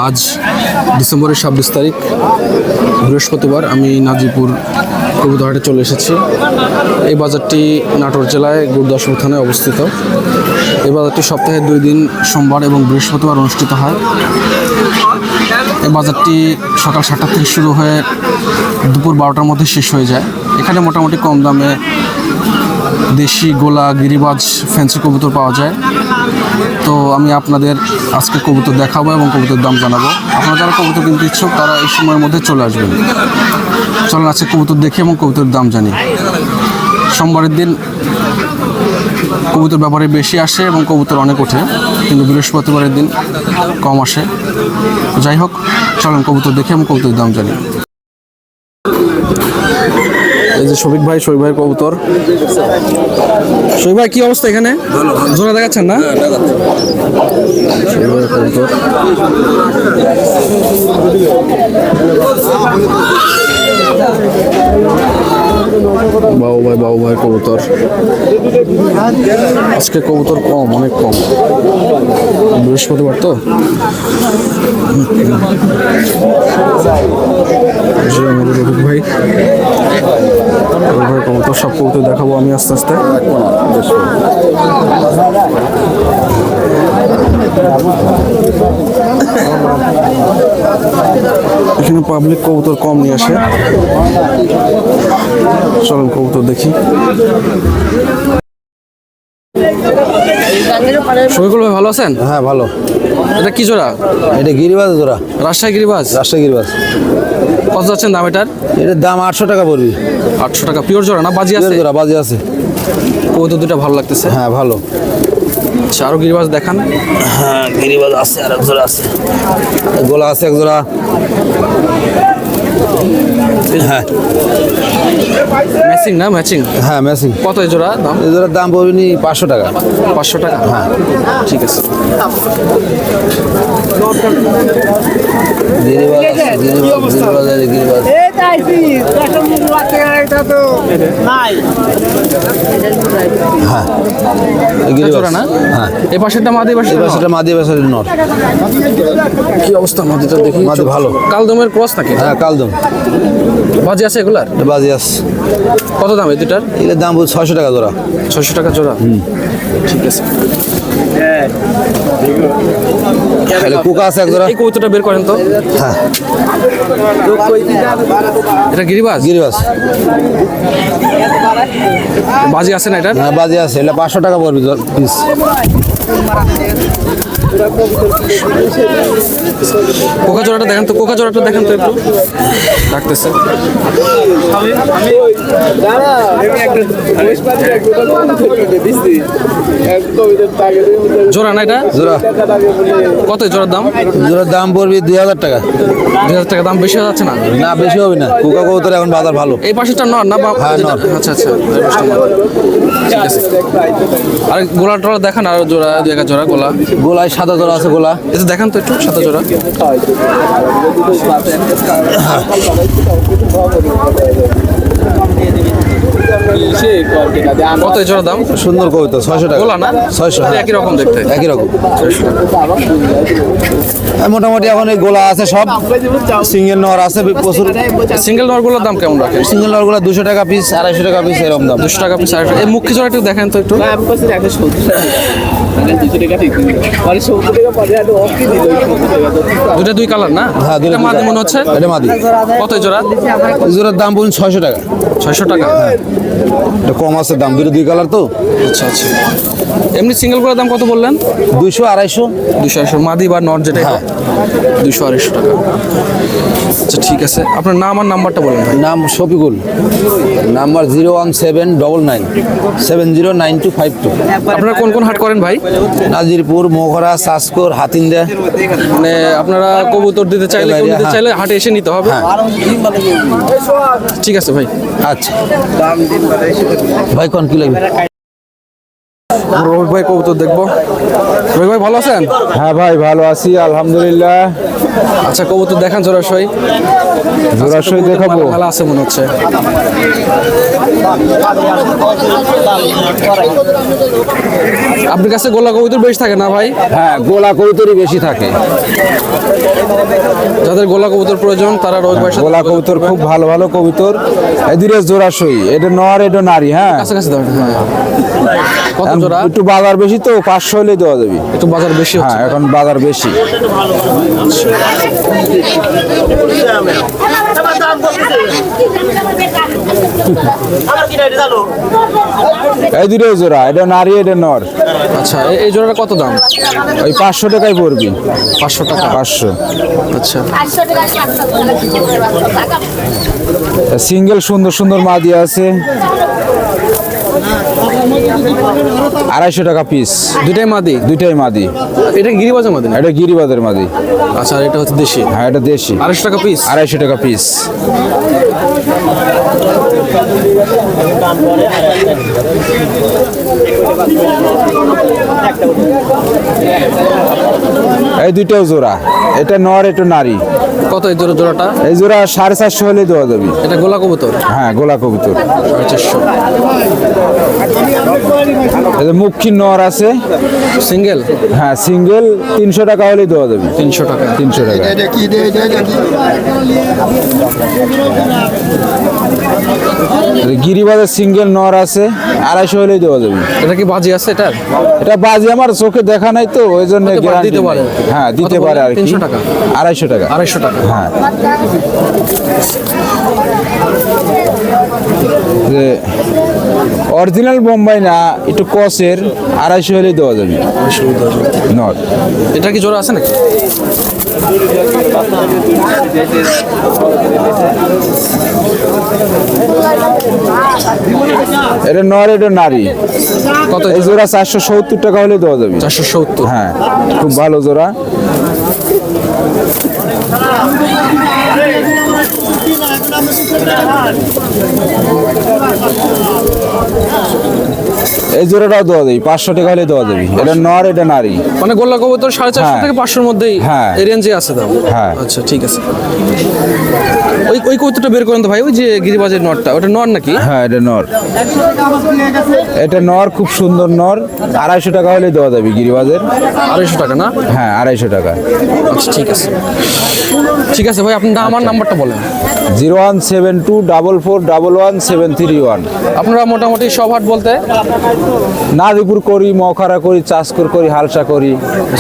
আজ ডিসেম্বরের 26 তারিখ বৃহস্পতিবার আমি নাজিপুর কবুতরহাটে চলে এসেছি। এই বাজারটি নাটোর জেলায় গুরুদাসপুর থানায় অবস্থিত। এই বাজারটি সপ্তাহে 2 দিন সোমবার এবং বৃহস্পতিবার অনুষ্ঠিত হয়। এই বাজারটি সকাল 7টা থেকে শুরু হয়ে দুপুর 12টার মধ্যে শেষ হয়ে যায়। এখানে মোটামুটি কম দামে দেশি, গোলা, গিরিবাজ, ফ্যান্সি কবুতর পাওয়া যায়। তো আমি আপনাদের আজকে কবুতর দেখাবো এবং কবুতর দাম জানাবো। আপনারা যারা কবুতর কিনতে ইচ্ছুক তারা এই সময়ের মধ্যে চলে আসবেন। চলেন আজকে কবুতর দেখি এবং কবুতরের দাম জানি। সোমবারের দিন কবুতর ব্যাপারে বেশি আসে এবং কবুতর অনেক ওঠে, কিন্তু বৃহস্পতিবারের দিন কম আসে। যাই হোক, চলেন কবুতর দেখি এবং কবুতরের দাম জানি। এই যে শফিক ভাইয়ের কবুতর। শফিক ভাই, কি অবস্থা এখানে? জোড়া দেখাচ্ছেন না? কবুতর বাবু ভাই কবুতর। আজকে কবুতর কম, অনেক কম, বৃহস্পতিবার তো। রফিক ভাই কবুতর, সব কবুতর দেখাবো আমি আস্তে আস্তে। এখানে পাবলিক কবুতর কম নিয়ে আসে। চলুন কবুতর দেখি। শফিকুল ভাই, ভালো আছেন? হ্যাঁ, ভালো। এটা কি জোড়া? এটা গিরিবাজ জোড়া, রাজশাহী গিরিবাজ। কত যাচ্ছেন দাম এটার? এটার দাম 800 টাকা পড়বে। 800 টাকা। পিওর জোড়া না বাজি আছে? জোড়া বাজি আছে। কবুতর দুটা ভালো লাগতেছে। হ্যাঁ, ভালো। আচ্ছা, আরো গিরিবাজ দেখান। হ্যাঁ, গিরিবাজ আছে, আর এক জোড়া আছে। গোলা আছে এক জোড়া। হ্যাঁ, ম্যাচিং না? ম্যাচিং। হ্যাঁ, ম্যাচিং। কত এই জোড়া দাম? এই জোড়ার দাম পড়বে 500 টাকা। 500 টাকা? হ্যাঁ, ঠিক আছে। গিরিবাজ আছে, গিরিবাজ। হ্যাঁ, জোড়া না? হ্যাঁ। এই পাশেরটা মাদি, সেটা মাদি, পাশের নর। কি অবস্থা মাদিটা দেখি? মাদি ভালো। কালদমের ক্রস নাকি? হ্যাঁ, কালদম। বাজি আছে এগুলার? বাজি আছে। কত দাম এই দুটার? এর দাম 600 টাকা জোড়া। 600 টাকা জোড়া? ঠিক আছে। কুকা আছে এক জোড়া। এই কবুতরটা বের করেন তো। হ্যাঁ, এটা গিরিবাজ? গিরিবাজ। বাজি আছে না এটা? হ্যাঁ, বাজি আছে। এটা 500 টাকা পড়বে পিস। কোকা জোড়াটা দেখেন তো, কোকা জোড়াটা দেখেন তো একটু। ডাকতেছে। জোড়া না এটা? জোড়া। কত জোড়ার দাম? জোড়ার দাম পড়বে 2000 টাকা। 2000 টাকা দাম বেশি হয়ে যাচ্ছে না? না, বেশি হবে না। কুকা কবুতর এখন বাজার ভালো। এই পাশেরটা নর না? হ্যাঁ, নর। আচ্ছা আচ্ছা, ঠিক আছে। আর গোলা টোলা দেখান, আর জোড়া দেখা জোড়া গোলা। গোলায় সাদা জোড়া আছে। গোলা এটা দেখান তো একটু, সাদা জোড়া। কত জোড়া দাম? সুন্দর কবুতর, 600 টাকা। গোলা না? 600। একই রকম দেখতে? একই রকম। মোটামুটি এখন এই গোলা আছে সব। সিঙ্গেল নর আছে প্রচুর। সিঙ্গেল নরগুলোর দাম কেমন রাখেন? সিঙ্গেল নরগুলো 200 টাকা পিস, 250 টাকা পিস, এরকম দাম। 200 টাকা পিস, 250। এই মুখ্য জোড়া একটু দেখেন তো একটু। দুটা 2 কালার না? হ্যাঁ, এটা মাদি মনে হচ্ছে। এটা মাদি। কত জোড়া? জোড়ার দাম বলুন 600 টাকা। 600 টাকা? হ্যাঁ, এটা কম আছে দাম, 2 কালার তো। আচ্ছা আচ্ছা। এমনি সিঙ্গেলগুলোর দাম কত বললেন? 200, 250। 200 মাদি বা নট যেটা? হ্যাঁ, 200, 250 টাকা। আচ্ছা, ঠিক আছে। আপনার নাম আর নাম্বারটা বলেন ভাই। নাম শফিকুল, নাম্বার 0170927099252। আপনারা কোন কোন হাট করেন ভাই? নাজিরপুর, মোগরা, সাসকোর, হাতিন্দা। মানে আপনারা কবুতর দিতে চাইলে, কেউ নিতে হ্যাঁ। চাইলে হাটে এসে নিতে হবে। হ্যাঁ। ঠিক আছে ভাই। আচ্ছা ভাই, কোন কি লাগবে? রবি ভাই কবুতর দেখবো। রবি ভাই, ভালো আছেন? হ্যাঁ ভাই, ভালো আছি আলহামদুলিল্লাহ। আচ্ছা কবুতর দেখান জোড়াশয়। জোড়াশয় দেখাবো। ভালো আছে মনে হচ্ছে। আপনার কাছে গোলা কবুতর বেশি থাকে না ভাই? হ্যাঁ, গোলা কবুতরই বেশি থাকে। যাদের গোলা কবুতর প্রয়োজন তারা রোজ ভাইয়ের সাথে গোলা কবুতর খুব ভালো ভালো কবুতর। এদিকে জোড়াশয়, এটা নর এটা নারী। হ্যাঁ, কাছাকাছি দাও। হ্যাঁ কত জোড়া? একটু বাজার বেশি তো 500 হলে দেওয়া যাবে। একটু বাজার বেশি হচ্ছে। হ্যাঁ, এখন বাজার বেশি। এই দুটো জোড়া, এটা নারী এটা নর। আচ্ছা এই জোড়াটা কত দাম? ওই 500 টাকায় পড়বি। 500 টাকা। 500। আচ্ছা সিঙ্গেল সুন্দর সুন্দর মাদি আছে, 250 টাকা পিস। দুটাই মাদি? দুইটাই মাদি। এটা গিরিবাজের মাদি না? এটা গিরিবাদের মাদি। আচ্ছা আর এটা হচ্ছে দেশি? হ্যাঁ, এটা দেশি। 250 টাকা পিস? 250 টাকা পিস। এই দুইটাও জোড়া, এটা নর এটা নারী। কত এই জোড়াটা? এই জোড়া 450 হলে দেওয়া যাবে। এটা গোলা কবুতর? হ্যাঁ, গোলা কবুতর। 450। এই যে মুখী নর আছে সিঙ্গেল? হ্যাঁ, সিঙ্গেল 300 টাকা হলে দেওয়া যাবে। 300 টাকা। 300 টাকা। গিরিবাদের সিঙ্গেল নর আছে, 250 হলে দেওয়া যাবে। এটা কি বাজি আছে এটার? এটা বাজি আমার চোখে দেখা নাই তো, ওই জন্য হতে পারে, গ্যারান্টি দিতে পারে। হ্যাঁ, দিতে কত পারে বললেন? আর কি। 300 টাকা? 250 টাকা। 250 টাকা। হ্যাঁ। যে অরিজিনাল বোম্বাই না, একটু কসের, 250 হলে দেওয়া যাবে। নট। এটা কি জোড়া আছে নাকি? এটা নর এটা নারী। কত এই জোড়া 470 টাকা হলে দেওয়া যাবে। 470? হ্যাঁ, খুব ভালো জোড়া। এই জোড়াটাও দেওয়া যাবে, 500 টাকা হলে দেওয়া যাবে। এটা নর এটা নারী। মানে গোল্লা কবুতর 450 হ্যাঁ। থেকে 500 মধ্যেই? হ্যাঁ। এই রেঞ্জে আছে দাম? হ্যাঁ। আচ্ছা ঠিক আছে। ওই কবুতরটা বের করেন তো ভাই, ওই যে গিরিবাজের নরটা, ওটা নর নাকি? হ্যাঁ, এটা নর। এটা নর, খুব সুন্দর নর। 250 টাকা হলে দেওয়া যাবে গিরিবাজের। 250 টাকা না? হ্যাঁ, 250 টাকা। আচ্ছা ঠিক আছে। ঠিক আছে ভাই, আপনার আমার নাম্বারটা বলেন। 01724411731। আপনারা মোটামুটি সব হাট বলতে নাদিপুর করি, মখারা করি, চাষকর করি, হালসা করি,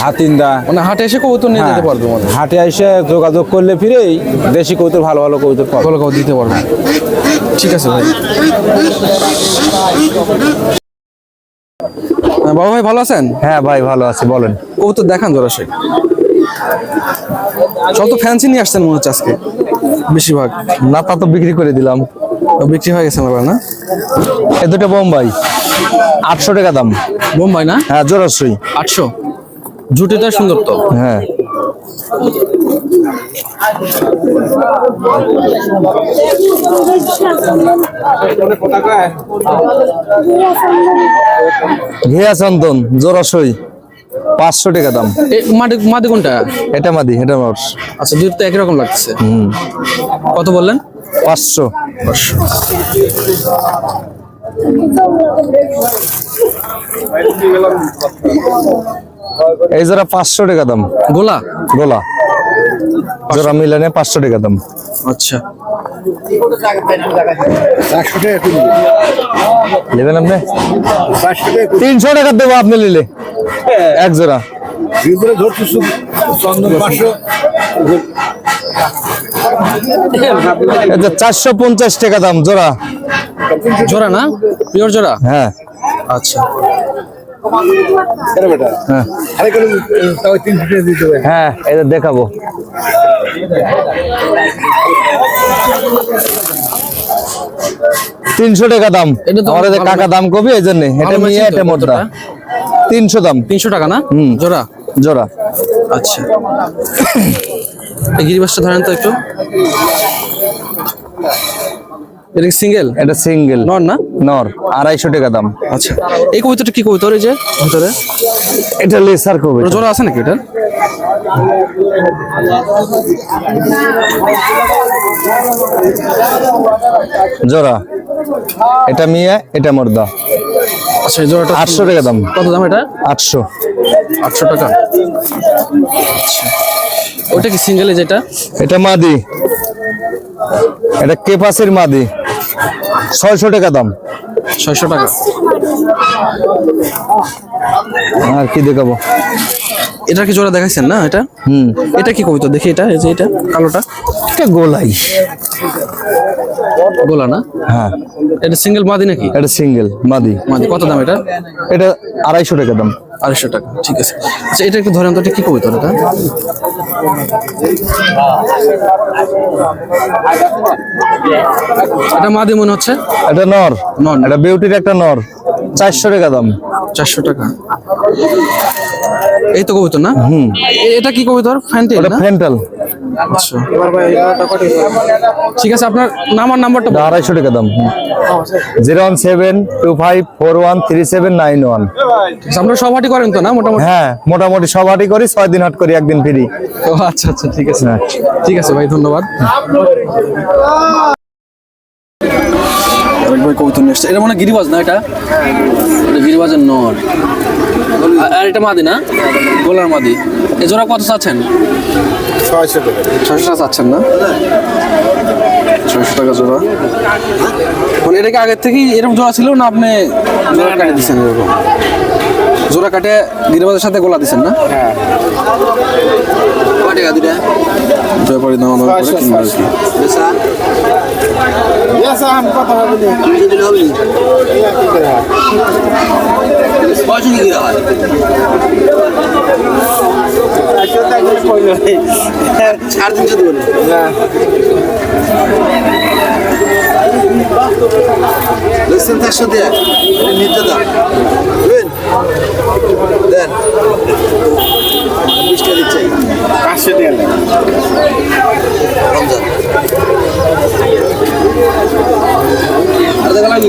হাতিন্দা। মানে হাটে এসে কবুতর নিয়ে হ্যাঁ, যেতে পারবে মানে? হাটে এসে যোগাযোগ করলে ফিরেই দেশি কবুতর, ভালো ভালো কবুতর পাবো। ভালো কবুতর দিতে পারবে। ঠিক আছে ভাই। বাবা ভাই ভালো আছেন? হ্যাঁ ভাই, ভালো আছি, বলেন। কবুতর দেখান জোড়াশয়। সব তো ফ্যান্সি নিয়ে আসছেন মনে হচ্ছে আজকে বেশিরভাগ। না, তা তো বিক্রি করে দিলাম। বিক্রি হয়ে গেছে আমার না? এ দুটো বোম্বাই, 800 টাকা দাম। বোম্বাই না? হ্যাঁ, জোড়াশই। 800? জুটিটা সুন্দর তো। হ্যাঁ। ঘিয়া চন্দন জোড়াশই, 500 টাকা দাম। মাটি মাটি কোনটা? এটা মাদি, এটা নর। আচ্ছা দুটো তো একই রকম লাগছে। কত বললেন? 500। এই জোড়া 500 টাকা দাম। গোলা? গোলা জোড়া মিলানে 500 টাকা দাম। আচ্ছা নেবেন আপনি? 300 টাকা দেবো আপনি নিলে এক জোড়া। এটা 450 টাকা দাম জোড়া। জোড়া না? পিওর জোড়া? হ্যাঁ। আচ্ছা হ্যাঁ, এটা দেখাবো। তিনশো টাকা দাম। এটা তো আমাদের ভালো কাকা না। দাম কবি এই জন্য এটা ভালো নিয়ে ম্যাচিং তো এটা মোটা। কতটা? 300 দাম। 300 টাকা না? জোড়া? জোড়া। আচ্ছা এই গিরিবাসটা ধরেন তো একটু। এটা সিঙ্গেল? এটা সিঙ্গেল নর না? নর, 250 টাকা দাম। আচ্ছা এই কবুতরটা কি কবুতর এই যে ভিতরে? এটা লেসার কবি। জোড়া আছে নাকি এটা? জোড়া, এটা মিয়া, এটা মর্দা। আচ্ছা এই জোড়াটা 800 টাকা দাম। কত দাম এটা? 800। 800 টাকা। আচ্ছা ওটা কি সিঙ্গেলে যেটা? এটা মাদি, এটা কেপাসের মাদি, 600 টাকা দাম। 600 টাকা। আর কি দেখাবো? এটা কি জোড়া দেখাইছেন না এটা? এটা কি কবিতা দেখি, এটা এই যে এটা কালোটা, এটা গোলাই। গোলা না? হ্যাঁ, এটা সিঙ্গেল মাদি নাকি? এটা সিঙ্গেল মাদি। মাদি। কত দাম এটা? এটা 250 টাকা দাম। 250 টাকা, ঠিক আছে। আচ্ছা এটা একটু ধরেন তো, এটা কি কবিতা এটা? এটা মাদি মনে হচ্ছে। এটা নর, নর। এটা বিউটির একটা নর, 400 টাকা দাম। 400 টাকা। এই তো কবুতর না? এটা কি কবুতর? ফ্যান্টেল ওটা না? ফ্যান্টাল। আচ্ছা ঠিক আছে, আপনার নাম আর নাম্বারটা বলুন। 250 টাকা দাম। 01725413791। আচ্ছা, আপনারা সব হাটি করেন তো না মোটামুটি? হ্যাঁ, মোটামুটি সব হাটই করি, 6 দিন হাট করি, 1 দিন ফ্রি। ও আচ্ছা আচ্ছা, ঠিক আছে। ঠিক আছে ভাই, ধন্যবাদ। আরেক ভাই কবুতর নিয়ে এসছে। এটা মনে হয় গিরিবাজ না? এটা গিরিবাজের নর। আর এটা মাদি না? গোলার মাদি। এ জোড়া কত চাচ্ছেন? 600 টাকা। 600 টাকা চাচ্ছেন না? 600 টাকা জোড়া। মানে এটা কি আগের থেকেই এরকম জোড়া ছিল না আপনি জোড়া কাটে দিচ্ছেন? এরকম জোড়া কাটে গিরিবাজের সাথে গোলা দিচ্ছেন না? হ্যাঁ। কয় টাকা দিলে? ব্যাপারী দাম দাম করে কিনবে আর কি।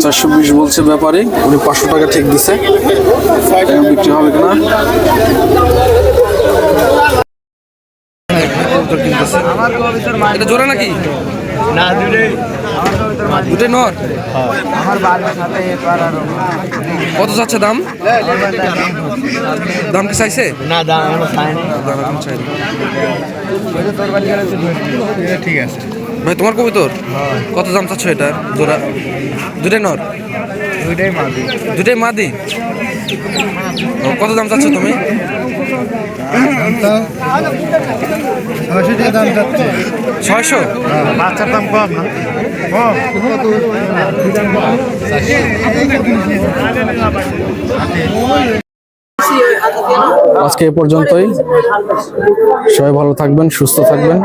$420 বলছে ব্যাপারী, উনি 500 টাকা ঠিক দিছে। বিক্রি হবে কিনা? এটা জোড়া নাকি? না, দুটোই নর। কত যাচ্ছে দাম? দাম কি চাইছে? না দাম এখনো চাইনি। দাম এখন চাই না। ঠিক আছে। ভাই তোমার কবুতর কত দাম চাচ্ছ এটা জোড়া? দুটাই নর, দুইটাই মাদি। দুটাই মাদি। ও, কত দাম চাচ্ছ তুমি? 600 টাকা দাম যাচ্ছে। 600? বাচ্চার দাম কম না? আজকে এ পর্যন্তই। সবাই ভালো থাকবেন, সুস্থ থাকবেন।